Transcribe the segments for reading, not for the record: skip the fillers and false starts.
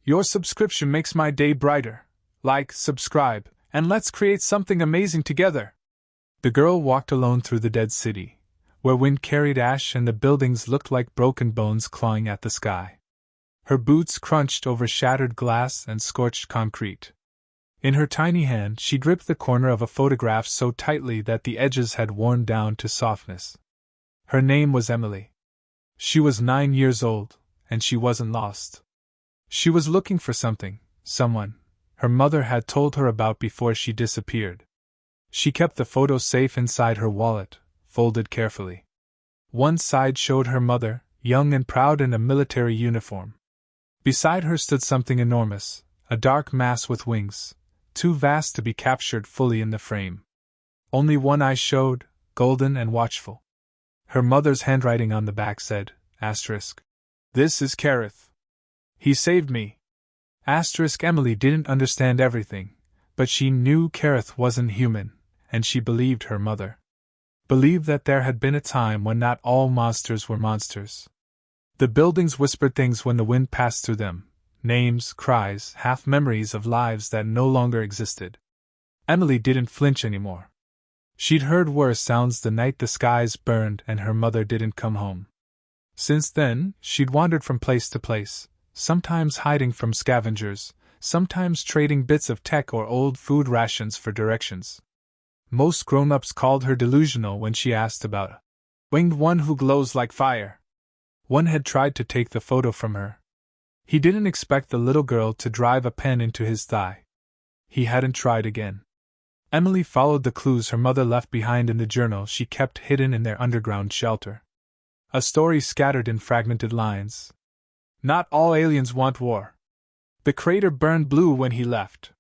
Your subscription makes my day brighter. Like, subscribe, and let's create something amazing together. The girl walked alone through the dead city, where wind carried ash and the buildings looked like broken bones clawing at the sky. Her boots crunched over shattered glass and scorched concrete. In her tiny hand she gripped the corner of a photograph so tightly that the edges had worn down to softness. Her name was Emily. She was 9 years old, and she wasn't lost. She was looking for something, someone, her mother had told her about before she disappeared. She kept the photo safe inside her wallet, folded carefully. One side showed her mother, young and proud in a military uniform. Beside her stood something enormous, a dark mass with wings, too vast to be captured fully in the frame. Only one eye showed, golden and watchful. Her mother's handwriting on the back said, asterisk, "This is Kareth. He saved me." Asterisk. Emily didn't understand everything, but she knew Kareth wasn't human, and she believed her mother. Believed that there had been a time when not all monsters were monsters. The buildings whispered things when the wind passed through them, names, cries, half-memories of lives that no longer existed. Emily didn't flinch anymore. She'd heard worse sounds the night the skies burned and her mother didn't come home. Since then, she'd wandered from place to place, sometimes hiding from scavengers, sometimes trading bits of tech or old food rations for directions. Most grown-ups called her delusional when she asked about a winged one who glows like fire. One had tried to take the photo from her. He didn't expect the little girl to drive a pen into his thigh. He hadn't tried again. Emily followed the clues her mother left behind in the journal she kept hidden in their underground shelter. A story scattered in fragmented lines. Not all aliens want war. The crater burned blue when he left.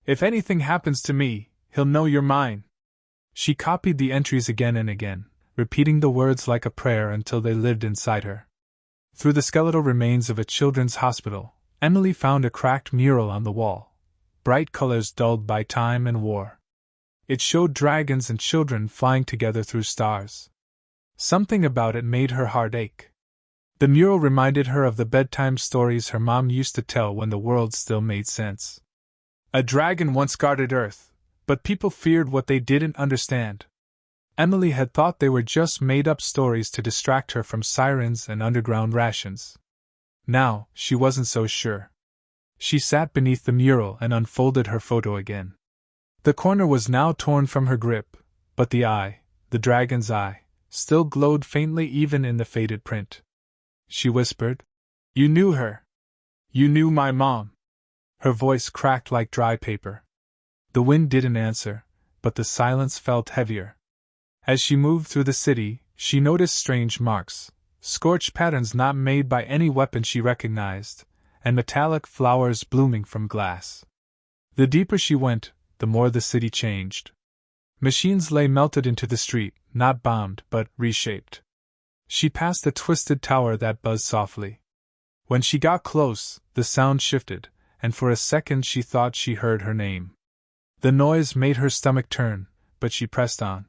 If anything happens to me, he'll know you're mine. She copied the entries again and again, repeating the words like a prayer until they lived inside her. Through the skeletal remains of a children's hospital, Emily found a cracked mural on the wall, bright colors dulled by time and war. It showed dragons and children flying together through stars. Something about it made her heart ache. The mural reminded her of the bedtime stories her mom used to tell when the world still made sense. A dragon once guarded Earth, but people feared what they didn't understand. Emily had thought they were just made-up stories to distract her from sirens and underground rations. Now, she wasn't so sure. She sat beneath the mural and unfolded her photo again. The corner was now torn from her grip, but the eye, the dragon's eye, still glowed faintly even in the faded print. She whispered, "You knew her. You knew my mom." Her voice cracked like dry paper. The wind didn't answer, but the silence felt heavier. As she moved through the city, she noticed strange marks, scorched patterns not made by any weapon she recognized, and metallic flowers blooming from glass. The deeper she went, the more the city changed. Machines lay melted into the street, not bombed, but reshaped. She passed a twisted tower that buzzed softly. When she got close, the sound shifted, and for a second she thought she heard her name. The noise made her stomach turn, but she pressed on.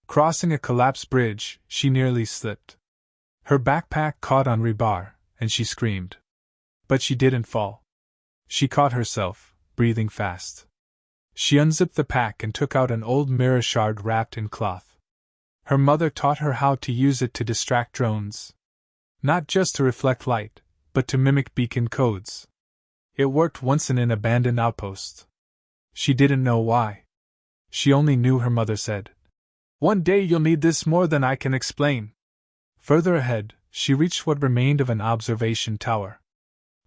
Crossing a collapsed bridge, she nearly slipped. Her backpack caught on rebar, and she screamed. But she didn't fall. She caught herself, breathing fast. She unzipped the pack and took out an old mirror shard wrapped in cloth. Her mother taught her how to use it to distract drones. Not just to reflect light, but to mimic beacon codes. It worked once in an abandoned outpost. She didn't know why. She only knew her mother said, "One day you'll need this more than I can explain." Further ahead, she reached what remained of an observation tower.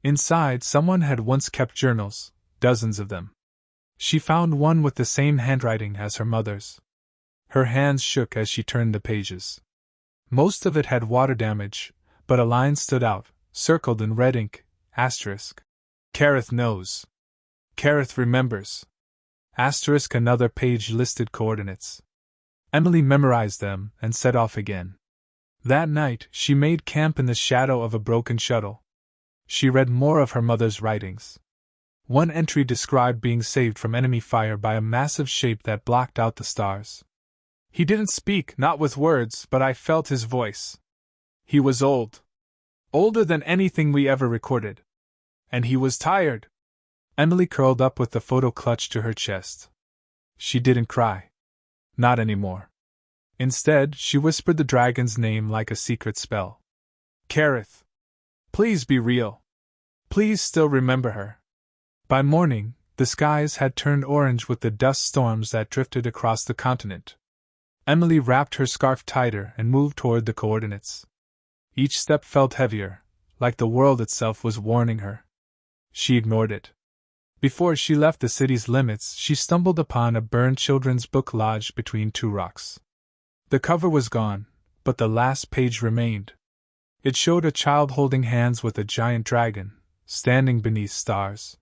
Inside, someone had once kept journals, dozens of them. She found one with the same handwriting as her mother's. Her hands shook as she turned the pages. Most of it had water damage, but a line stood out, circled in red ink, asterisk. Kareth knows. Kareth remembers. Asterisk. Another page listed coordinates. Emily memorized them and set off again. That night, she made camp in the shadow of a broken shuttle. She read more of her mother's writings. One entry described being saved from enemy fire by a massive shape that blocked out the stars. He didn't speak, not with words, but I felt his voice. He was old. Older than anything we ever recorded. And he was tired. Emily curled up with the photo clutched to her chest. She didn't cry. Not anymore. Instead, she whispered the dragon's name like a secret spell. Kareth. Please be real. Please still remember her. By morning, the skies had turned orange with the dust storms that drifted across the continent. Emily wrapped her scarf tighter and moved toward the coordinates. Each step felt heavier, like the world itself was warning her. She ignored it. Before she left the city's limits, she stumbled upon a burned children's book lodged between two rocks. The cover was gone, but the last page remained. It showed a child holding hands with a giant dragon, standing beneath stars.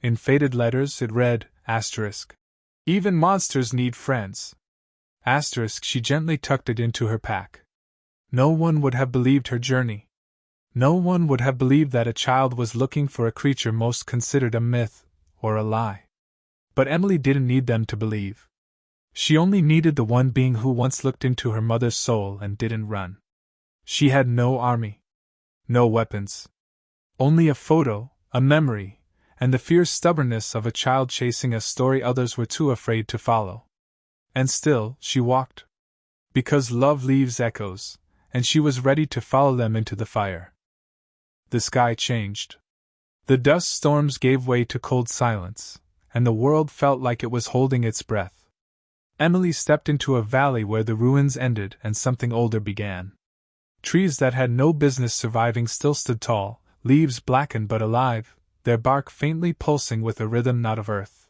In faded letters it read, **. Even monsters need friends. **. She gently tucked it into her pack. No one would have believed her journey. No one would have believed that a child was looking for a creature most considered a myth, or a lie. But Emily didn't need them to believe. She only needed the one being who once looked into her mother's soul and didn't run. She had no army. No weapons. Only a photo, a memory, and the fierce stubbornness of a child chasing a story others were too afraid to follow. And still, she walked. Because love leaves echoes, and she was ready to follow them into the fire. The sky changed. The dust storms gave way to cold silence, and the world felt like it was holding its breath. Emily stepped into a valley where the ruins ended and something older began. Trees that had no business surviving still stood tall, leaves blackened but alive, their bark faintly pulsing with a rhythm not of earth.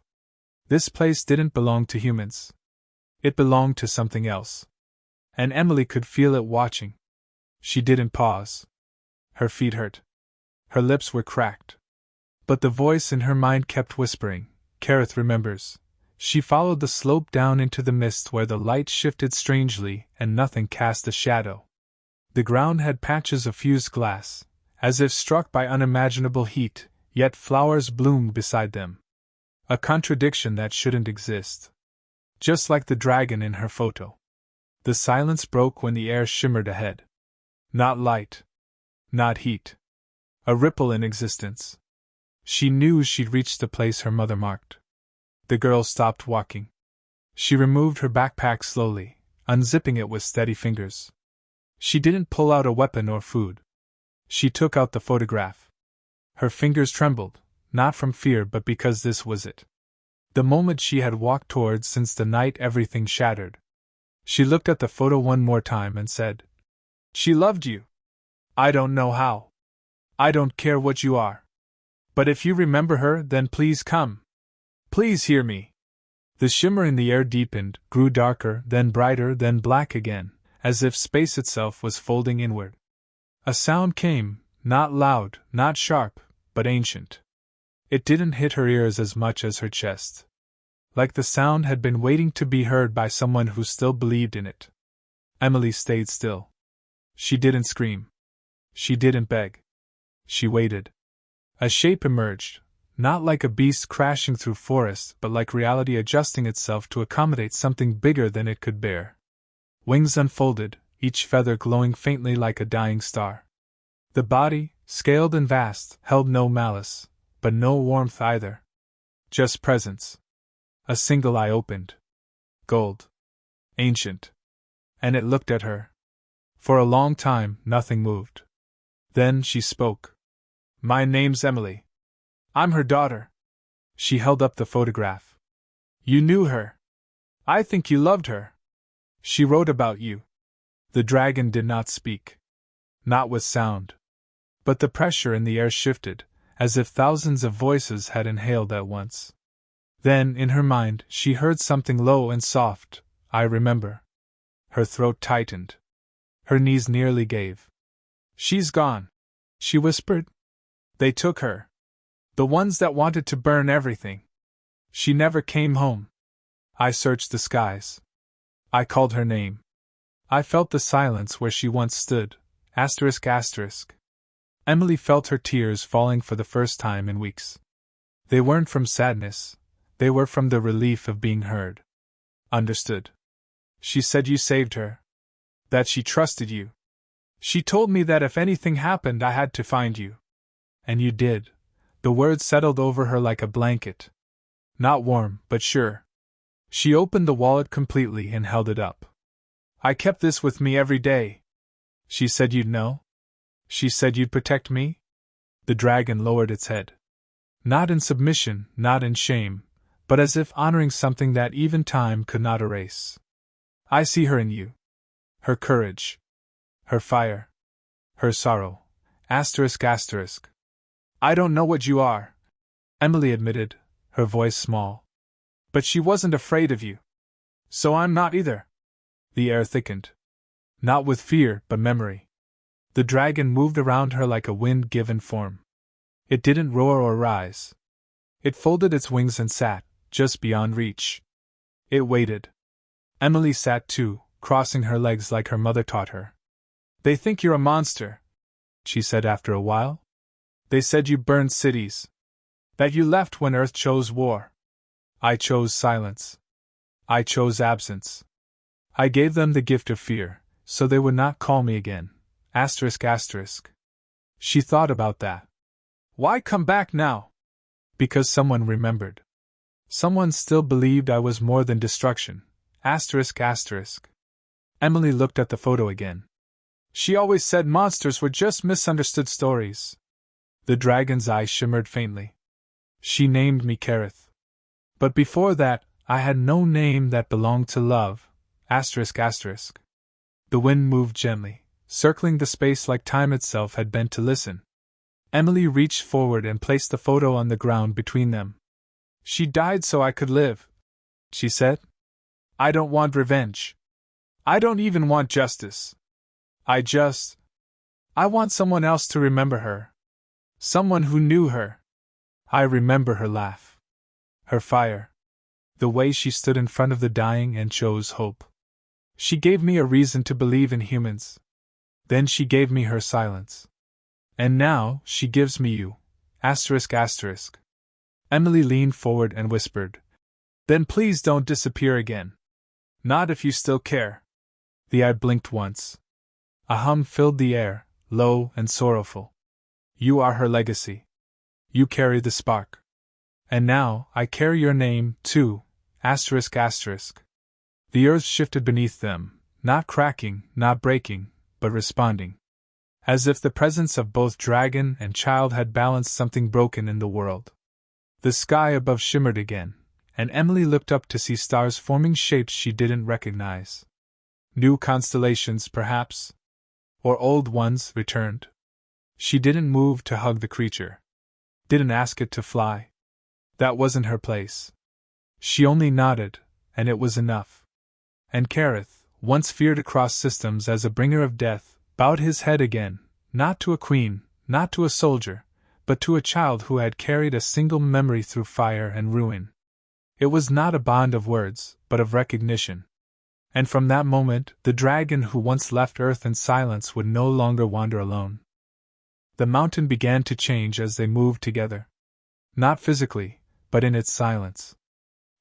This place didn't belong to humans. It belonged to something else. And Emily could feel it watching. She didn't pause. Her feet hurt. Her lips were cracked. But the voice in her mind kept whispering, Kareth remembers. She followed the slope down into the mist where the light shifted strangely and nothing cast a shadow. The ground had patches of fused glass, as if struck by unimaginable heat, yet flowers bloomed beside them. A contradiction that shouldn't exist. Just like the dragon in her photo. The silence broke when the air shimmered ahead. Not light. Not heat. A ripple in existence. She knew she'd reached the place her mother marked. The girl stopped walking. She removed her backpack slowly, unzipping it with steady fingers. She didn't pull out a weapon or food. She took out the photograph. Her fingers trembled, not from fear but because this was it. The moment she had walked towards since the night everything shattered. She looked at the photo one more time and said, She loved you. I don't know how. I don't care what you are. But if you remember her, then please come. Please hear me. The shimmer in the air deepened, grew darker, then brighter, then black again, as if space itself was folding inward. A sound came, not loud, not sharp, but ancient. It didn't hit her ears as much as her chest. Like the sound had been waiting to be heard by someone who still believed in it. Emily stayed still. She didn't scream. She didn't beg. She waited. A shape emerged, not like a beast crashing through forests, but like reality adjusting itself to accommodate something bigger than it could bear. Wings unfolded, each feather glowing faintly like a dying star. The body, scaled and vast, held no malice, but no warmth either. Just presence. A single eye opened. Gold. Ancient. And it looked at her. For a long time, nothing moved. Then she spoke. My name's Emily. I'm her daughter. She held up the photograph. You knew her. I think you loved her. She wrote about you. The dragon did not speak. Not with sound. But the pressure in the air shifted, as if thousands of voices had inhaled at once. Then, in her mind, she heard something low and soft, I remember. Her throat tightened. Her knees nearly gave. She's gone, she whispered. They took her. The ones that wanted to burn everything. She never came home. I searched the skies. I called her name. I felt the silence where she once stood, ***. Emily felt her tears falling for the first time in weeks. They weren't from sadness, they were from the relief of being heard. Understood. She said you saved her. That she trusted you. She told me that if anything happened I had to find you. And you did. The words settled over her like a blanket. Not warm, but sure. She opened the wallet completely and held it up. I kept this with me every day. She said you'd know? She said you'd protect me? The dragon lowered its head. Not in submission, not in shame, but as if honoring something that even time could not erase. I see her in you. Her courage. Her fire. Her sorrow. Asterisk asterisk. I don't know what you are, Emily admitted, her voice small. But she wasn't afraid of you. So I'm not either. The air thickened. Not with fear, but memory. The dragon moved around her like a wind-given form. It didn't roar or rise. It folded its wings and sat, just beyond reach. It waited. Emily sat too, crossing her legs like her mother taught her. They think you're a monster, she said after a while. They said you burned cities. That you left when Earth chose war. I chose silence. I chose absence. I gave them the gift of fear, so they would not call me again. Asterisk asterisk. She thought about that. Why come back now? Because someone remembered. Someone still believed I was more than destruction. Asterisk asterisk. Emily looked at the photo again. She always said monsters were just misunderstood stories. The dragon's eye shimmered faintly. She named me Kareth. But before that, I had no name that belonged to love. Asterisk asterisk. The wind moved gently, circling the space like time itself had bent to listen. Emily reached forward and placed the photo on the ground between them. She died so I could live, she said. I don't want revenge. I don't even want justice. I want someone else to remember her. Someone who knew her. I remember her laugh. Her fire. The way she stood in front of the dying and chose hope. She gave me a reason to believe in humans. Then she gave me her silence. And now, she gives me you. Asterisk asterisk. Emily leaned forward and whispered. Then please don't disappear again. Not if you still care. The eye blinked once. A hum filled the air, low and sorrowful. You are her legacy. You carry the spark. And now, I carry your name, too. Asterisk asterisk. The earth shifted beneath them, not cracking, not breaking, but responding. As if the presence of both dragon and child had balanced something broken in the world. The sky above shimmered again, and Emily looked up to see stars forming shapes she didn't recognize. New constellations, perhaps? Or old ones returned? She didn't move to hug the creature. Didn't ask it to fly. That wasn't her place. She only nodded, and it was enough. And Kareth, once feared across systems as a bringer of death, bowed his head again, not to a queen, not to a soldier, but to a child who had carried a single memory through fire and ruin. It was not a bond of words, but of recognition. And from that moment, the dragon who once left Earth in silence would no longer wander alone. The mountain began to change as they moved together. Not physically, but in its silence.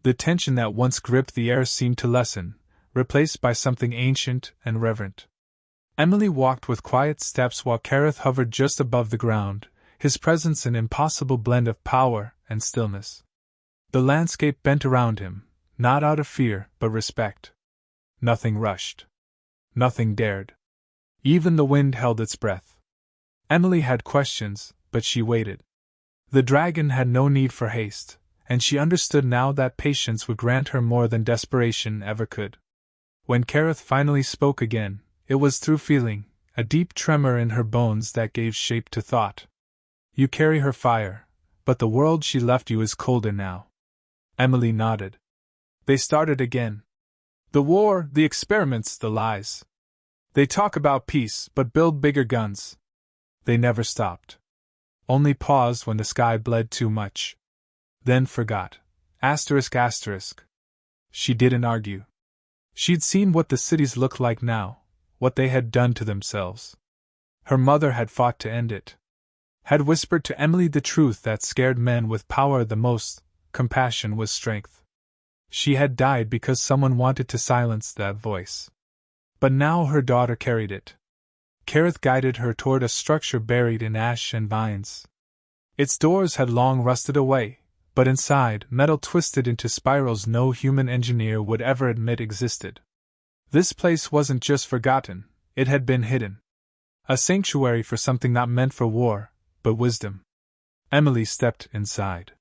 The tension that once gripped the air seemed to lessen, replaced by something ancient and reverent. Emily walked with quiet steps while Kareth hovered just above the ground, his presence an impossible blend of power and stillness. The landscape bent around him, not out of fear, but respect. Nothing rushed. Nothing dared. Even the wind held its breath. Emily had questions, but she waited. The dragon had no need for haste, and she understood now that patience would grant her more than desperation ever could. When Kareth finally spoke again, it was through feeling, a deep tremor in her bones that gave shape to thought. You carry her fire, but the world she left you is colder now. Emily nodded. They started again. The war, the experiments, the lies. They talk about peace, but build bigger guns. They never stopped. Only paused when the sky bled too much. Then forgot. Asterisk asterisk. She didn't argue. She'd seen what the cities looked like now, what they had done to themselves. Her mother had fought to end it. Had whispered to Emily the truth that scared men with power the most: compassion was strength. She had died because someone wanted to silence that voice. But now her daughter carried it. Kareth guided her toward a structure buried in ash and vines. Its doors had long rusted away, but inside, metal twisted into spirals no human engineer would ever admit existed. This place wasn't just forgotten, it had been hidden. A sanctuary for something not meant for war, but wisdom. Emily stepped inside.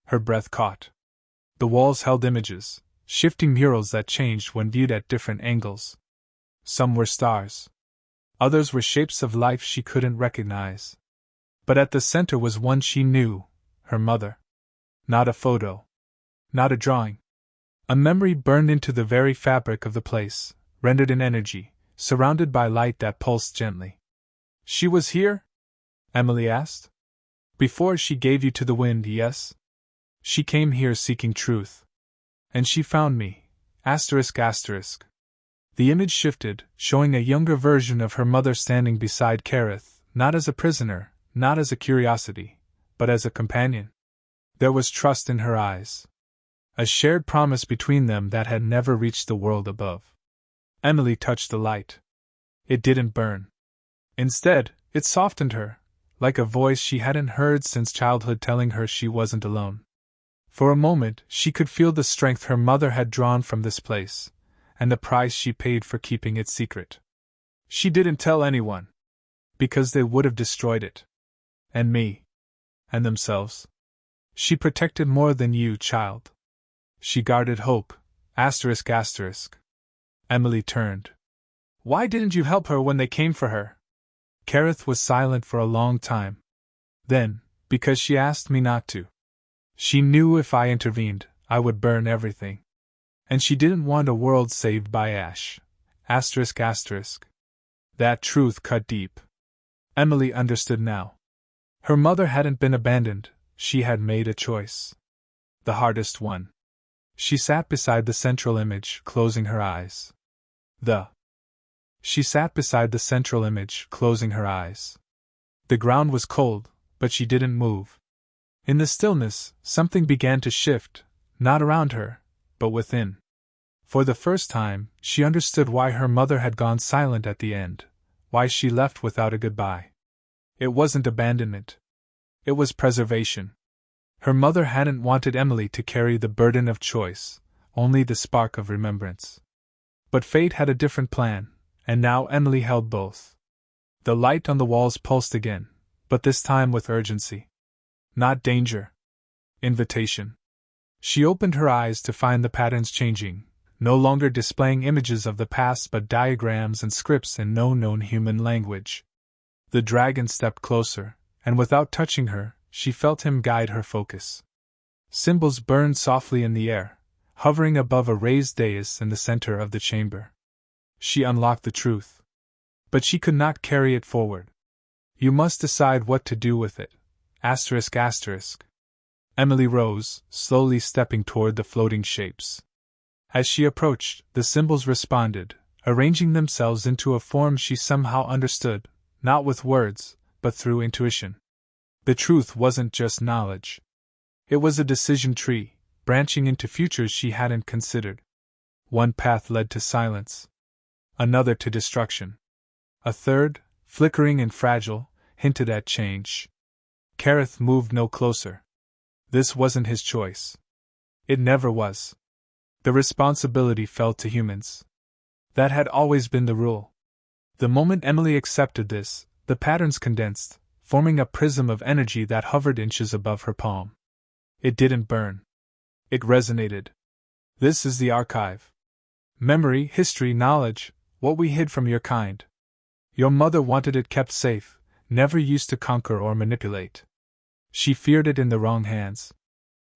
Her breath caught. The walls held images, shifting murals that changed when viewed at different angles. Some were stars. Others were shapes of life she couldn't recognize. But at the center was one she knew, her mother. Not a photo. Not a drawing. A memory burned into the very fabric of the place, rendered in energy, surrounded by light that pulsed gently. She was here? Emily asked. Before she gave you to the wind, yes? She came here seeking truth. And she found me. Asterisk asterisk. The image shifted, showing a younger version of her mother standing beside Kareth, not as a prisoner, not as a curiosity, but as a companion. There was trust in her eyes. A shared promise between them that had never reached the world above. Emily touched the light. It didn't burn. Instead, it softened her, like a voice she hadn't heard since childhood telling her she wasn't alone. For a moment, she could feel the strength her mother had drawn from this place, and the price she paid for keeping it secret. She didn't tell anyone. Because they would have destroyed it. And me. And themselves. She protected more than you, child. She guarded hope. Asterisk asterisk. Emily turned. Why didn't you help her when they came for her? Kareth was silent for a long time. Then, because she asked me not to. She knew if I intervened, I would burn everything. And she didn't want a world saved by ash. Asterisk asterisk. That truth cut deep. Emily understood now. Her mother hadn't been abandoned, she had made a choice. The hardest one. She sat beside the central image, closing her eyes. She sat beside the central image, closing her eyes. The ground was cold, but she didn't move. In the stillness, something began to shift, not around her, but within. For the first time, she understood why her mother had gone silent at the end, why she left without a goodbye. It wasn't abandonment. It was preservation. Her mother hadn't wanted Emily to carry the burden of choice, only the spark of remembrance. But fate had a different plan, and now Emily held both. The light on the walls pulsed again, but this time with urgency. Not danger. Invitation. She opened her eyes to find the patterns changing, no longer displaying images of the past but diagrams and scripts in no known human language. The dragon stepped closer, and without touching her, she felt him guide her focus. Symbols burned softly in the air, hovering above a raised dais in the center of the chamber. She unlocked the truth. But she could not carry it forward. You must decide what to do with it. Asterisk asterisk. Emily rose, slowly stepping toward the floating shapes. As she approached, the symbols responded, arranging themselves into a form she somehow understood, not with words, but through intuition. The truth wasn't just knowledge. It was a decision tree, branching into futures she hadn't considered. One path led to silence. Another to destruction. A third, flickering and fragile, hinted at change. Kareth moved no closer. This wasn't his choice. It never was. The responsibility fell to humans. That had always been the rule. The moment Emily accepted this, the patterns condensed, forming a prism of energy that hovered inches above her palm. It didn't burn. It resonated. This is the archive. Memory, history, knowledge, what we hid from your kind. Your mother wanted it kept safe, never used to conquer or manipulate. She feared it in the wrong hands.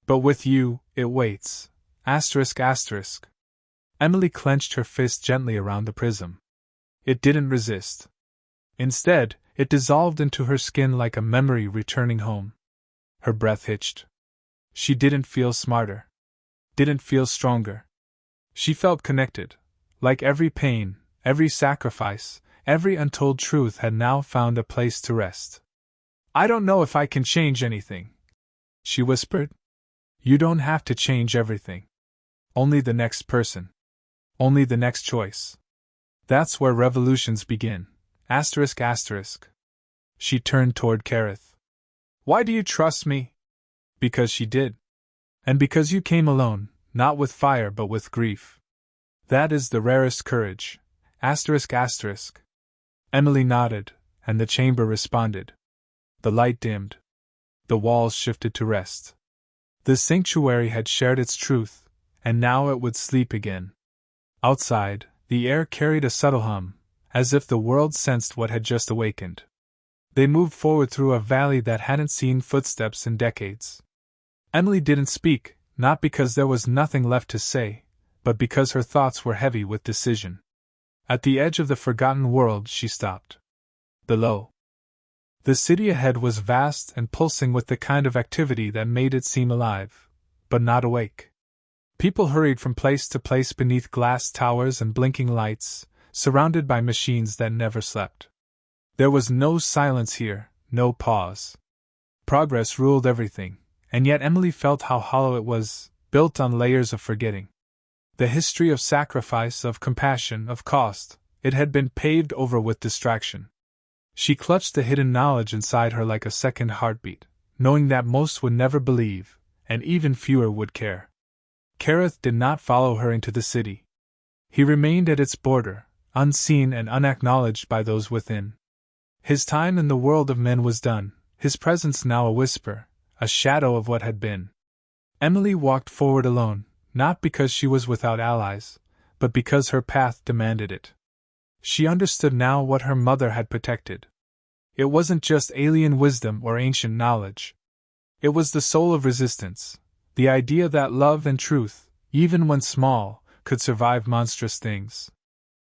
But with you, it waits. Asterisk asterisk. Emily clenched her fist gently around the prism. It didn't resist. Instead, it dissolved into her skin like a memory returning home. Her breath hitched. She didn't feel smarter. Didn't feel stronger. She felt connected, like every pain, every sacrifice, every untold truth had now found a place to rest. I don't know if I can change anything, she whispered. You don't have to change everything. Only the next person. Only the next choice. That's where revolutions begin. Asterisk asterisk. She turned toward Kareth. Why do you trust me? Because she did. And because you came alone, not with fire but with grief. That is the rarest courage. Asterisk asterisk. Emily nodded, and the chamber responded. The light dimmed. The walls shifted to rest. The sanctuary had shared its truth, and now it would sleep again. Outside, the air carried a subtle hum, as if the world sensed what had just awakened. They moved forward through a valley that hadn't seen footsteps in decades. Emily didn't speak, not because there was nothing left to say, but because her thoughts were heavy with decision. At the edge of the forgotten world she stopped. Below. The city ahead was vast and pulsing with the kind of activity that made it seem alive, but not awake. People hurried from place to place beneath glass towers and blinking lights, surrounded by machines that never slept. There was no silence here, no pause. Progress ruled everything, and yet Emily felt how hollow it was, built on layers of forgetting. The history of sacrifice, of compassion, of cost, it had been paved over with distraction. She clutched the hidden knowledge inside her like a second heartbeat, knowing that most would never believe, and even fewer would care. Kareth did not follow her into the city. He remained at its border, unseen and unacknowledged by those within. His time in the world of men was done, his presence now a whisper, a shadow of what had been. Emily walked forward alone, not because she was without allies, but because her path demanded it. She understood now what her mother had protected. It wasn't just alien wisdom or ancient knowledge. It was the soul of resistance, the idea that love and truth, even when small, could survive monstrous things.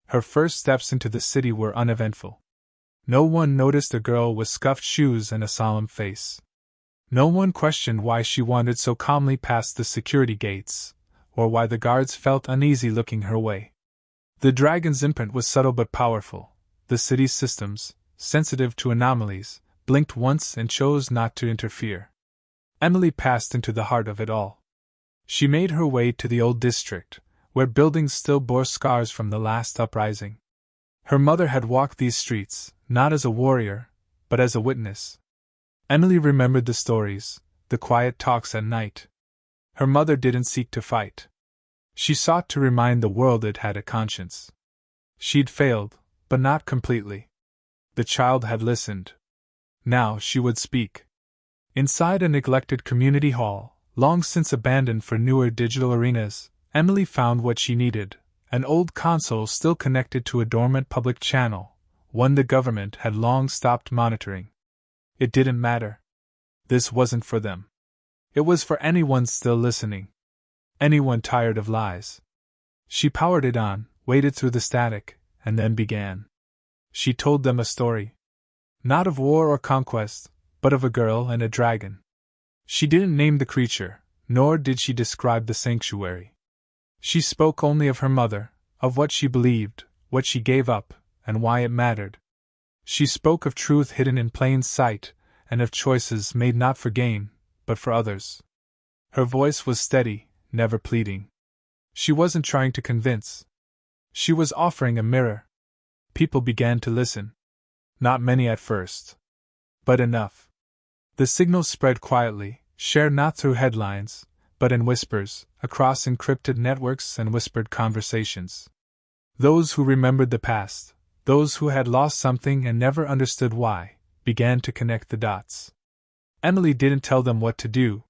Her first steps into the city were uneventful. No one noticed a girl with scuffed shoes and a solemn face. No one questioned why she wandered so calmly past the security gates, or why the guards felt uneasy looking her way. The dragon's imprint was subtle but powerful. The city's systems, sensitive to anomalies, blinked once and chose not to interfere. Emily passed into the heart of it all. She made her way to the old district, where buildings still bore scars from the last uprising. Her mother had walked these streets, not as a warrior, but as a witness. Emily remembered the stories, the quiet talks at night. Her mother didn't seek to fight. She sought to remind the world it had a conscience. She'd failed, but not completely. The child had listened. Now she would speak. Inside a neglected community hall, long since abandoned for newer digital arenas, Emily found what she needed: an old console still connected to a dormant public channel, one the government had long stopped monitoring. It didn't matter. This wasn't for them. It was for anyone still listening. Anyone tired of lies. She powered it on, waded through the static, and then began. She told them a story. Not of war or conquest, but of a girl and a dragon. She didn't name the creature, nor did she describe the sanctuary. She spoke only of her mother, of what she believed, what she gave up, and why it mattered. She spoke of truth hidden in plain sight, and of choices made not for gain, but for others. Her voice was steady, never pleading. She wasn't trying to convince. She was offering a mirror. People began to listen. Not many at first. But enough. The signal spread quietly, shared not through headlines, but in whispers, across encrypted networks and whispered conversations. Those who remembered the past, those who had lost something and never understood why, began to connect the dots. Emily didn't tell them what to do.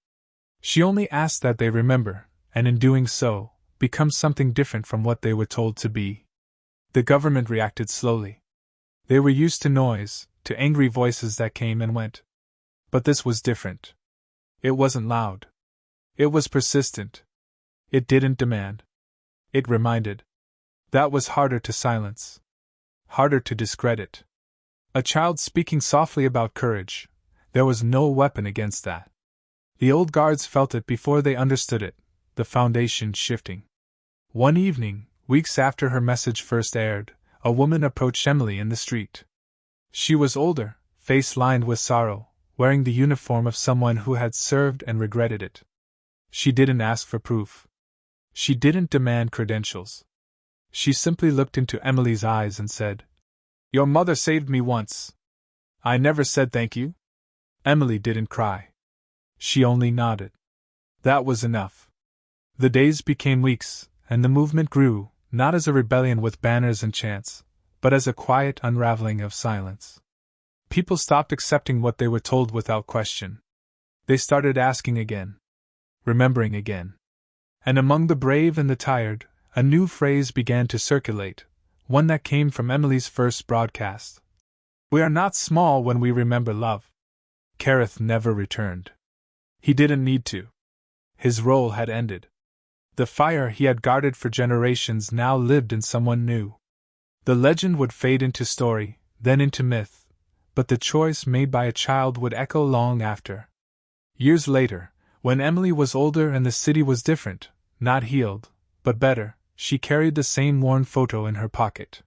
She only asked that they remember, and in doing so, become something different from what they were told to be. The government reacted slowly. They were used to noise, to angry voices that came and went. But this was different. It wasn't loud. It was persistent. It didn't demand. It reminded. That was harder to silence. Harder to discredit. A child speaking softly about courage. There was no weapon against that. The old guards felt it before they understood it, the foundation shifting. One evening, weeks after her message first aired, a woman approached Emily in the street. She was older, face lined with sorrow, wearing the uniform of someone who had served and regretted it. She didn't ask for proof. She didn't demand credentials. She simply looked into Emily's eyes and said, "Your mother saved me once. I never said thank you." Emily didn't cry. She only nodded. That was enough. The days became weeks, and the movement grew, not as a rebellion with banners and chants, but as a quiet unraveling of silence. People stopped accepting what they were told without question. They started asking again, remembering again. And among the brave and the tired, a new phrase began to circulate, one that came from Emily's first broadcast. We are not small when we remember love. Kareth never returned. He didn't need to. His role had ended. The fire he had guarded for generations now lived in someone new. The legend would fade into story, then into myth, but the choice made by a child would echo long after. Years later, when Emily was older and the city was different, not healed, but better, she carried the same worn photo in her pocket.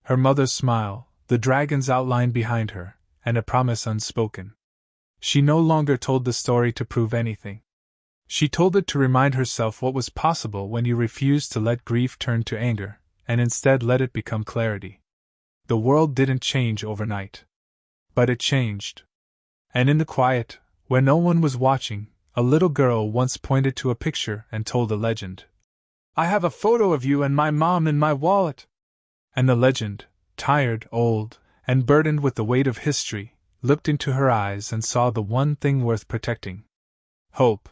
Her mother's smile, the dragon's outline behind her, and a promise unspoken. She no longer told the story to prove anything. She told it to remind herself what was possible when you refused to let grief turn to anger, and instead let it become clarity. The world didn't change overnight. But it changed. And in the quiet, where no one was watching, a little girl once pointed to a picture and told a legend. I have a photo of you and my mom in my wallet. And the legend, tired, old, and burdened with the weight of history, looked into her eyes and saw the one thing worth protecting. Hope.